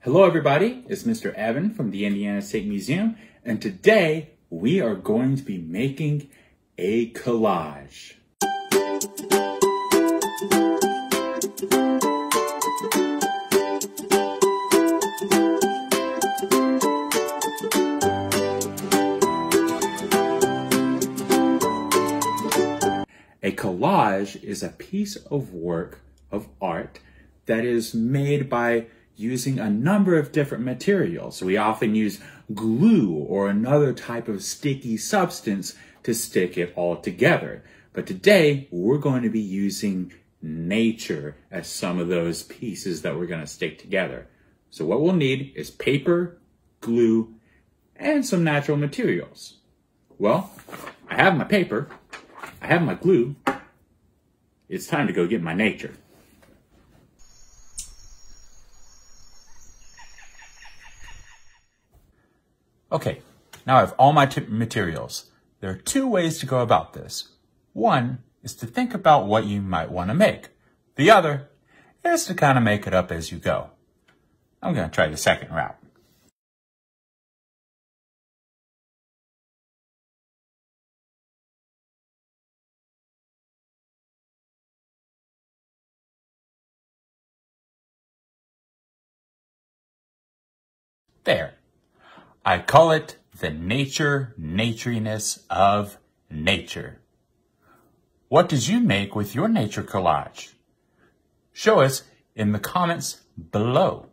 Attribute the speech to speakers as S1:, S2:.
S1: Hello everybody, it's Mr. Evan from the Indiana State Museum, and today we are going to be making a collage. A collage is a piece of work of art that is made by using a number of different materials. We often use glue or another type of sticky substance to stick it all together. But today, we're going to be using nature as some of those pieces that we're going to stick together. So what we'll need is paper, glue, and some natural materials. Well, I have my paper, I have my glue. It's time to go get my nature. Okay, now I have all my materials. There are two ways to go about this. One is to think about what you might want to make. The other is to kind of make it up as you go. I'm going to try the second route. There. I call it the naturiness of nature. What did you make with your nature collage? Show us in the comments below.